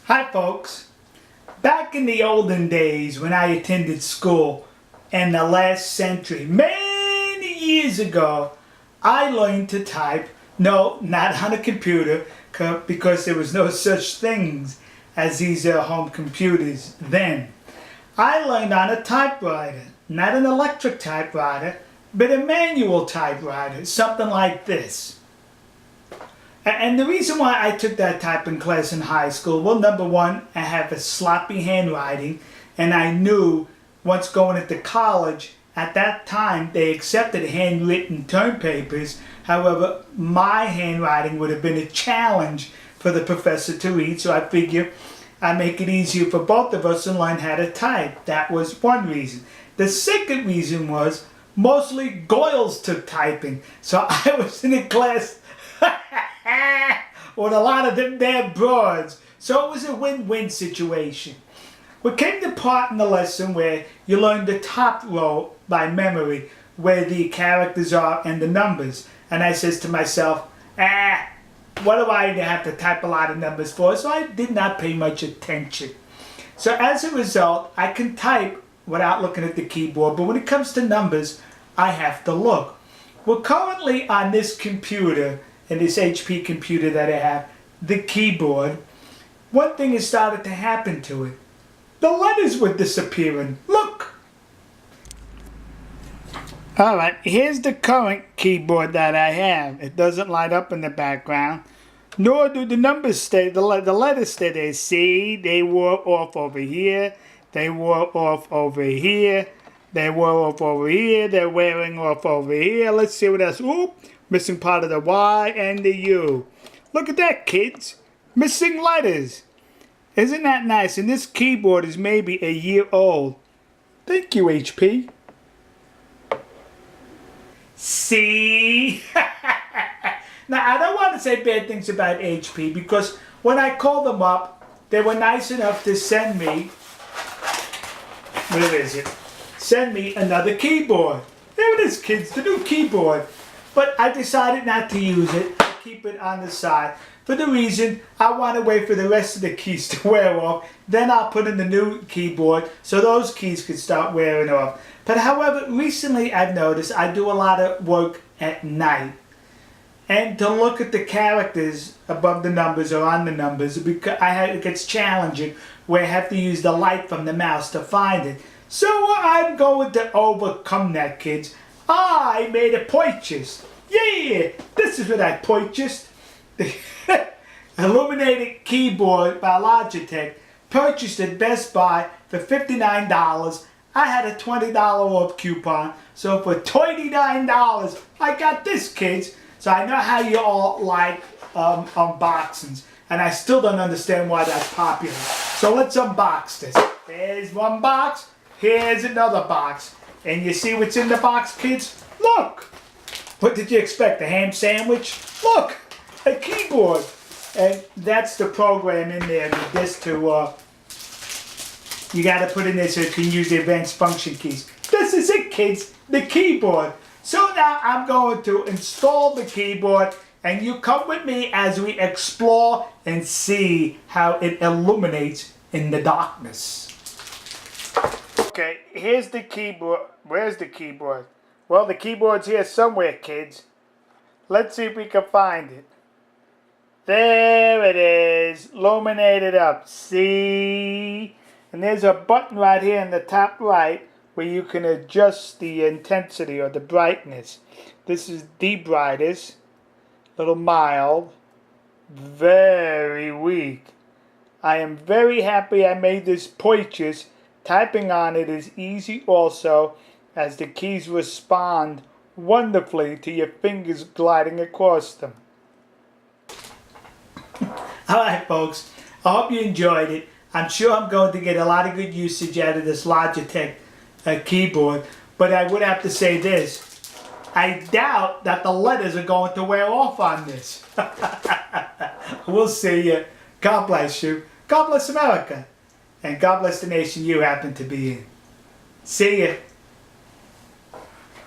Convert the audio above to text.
Hi folks. Back in the olden days when I attended school in the last century, many years ago, I learned to type, no, not on a computer, because there was no such things as these home computers then. I learned on a typewriter, not an electric typewriter, but a manual typewriter, something like this. And the reason why I took that typing class in high school, well, number one, I have a sloppy handwriting, and I knew once going into college, at that time they accepted handwritten term papers. However, my handwriting would have been a challenge for the professor to read, so I figured I'd make it easier for both of us and learn how to type. That was one reason. The second reason was mostly girls took typing, so I was in a class with a lot of them damn broads. So it was a win-win situation. We came to part in the lesson where you learn the top row by memory, where the characters are and the numbers. And I says to myself, what do I have to type a lot of numbers for? So I did not pay much attention. So as a result, I can type without looking at the keyboard, but when it comes to numbers, I have to look. We're currently on this computer, in this HP computer that I have, the keyboard. One thing has started to happen to it. The letters were disappearing. Look! Alright, here's the current keyboard that I have. It doesn't light up in the background, nor do the numbers stay, the letters stay there. See, they wore off over here, they wore off over here, they wore off over here, they're wearing off over here. Let's see what else. Oop! Missing part of the Y and the U. Look at that, kids. Missing letters. Isn't that nice? And this keyboard is maybe a year old. Thank you, HP. See? Now, I don't want to say bad things about HP because when I called them up, they were nice enough to send me, where is it? Send me another keyboard. There it is, kids, the new keyboard. But I decided not to use it. I keep it on the side for the reason I want to wait for the rest of the keys to wear off. Then I'll put in the new keyboard so those keys could start wearing off. But however, recently I've noticed I do a lot of work at night. And to look at the characters above the numbers or on the numbers, because it gets challenging where I have to use the light from the mouse to find it. So I'm going to overcome that, kids. I made a purchase. Yeah, this is what I purchased. The Illuminated Keyboard by Logitech. Purchased at Best Buy for $59. I had a $20 off coupon. So for $29, I got this, kids. So I know how you all like unboxings. And I still don't understand why that's popular. So let's unbox this. There's one box. Here's another box. And you see what's in the box, kids? Look! What did you expect, a ham sandwich? Look! A keyboard! And that's the program in there, this to, you gotta put in there so you can use the advanced function keys. This is it, kids, the keyboard. So now I'm going to install the keyboard, and you come with me as we explore and see how it illuminates in the darkness. Okay, here's the keyboard. Where's the keyboard? Well, the keyboard's here somewhere, kids. Let's see if we can find it. There it is, illuminated up. See? And there's a button right here in the top right where you can adjust the intensity or the brightness. This is the brightest, little mild, very weak. I am very happy I made this purchase. Typing on it is easy also, as the keys respond wonderfully to your fingers gliding across them. Alright folks, I hope you enjoyed it. I'm sure I'm going to get a lot of good usage out of this Logitech keyboard, but I would have to say this. I doubt that the letters are going to wear off on this. We'll see you. God bless you. God bless America. And God bless the nation you happen to be in. See ya.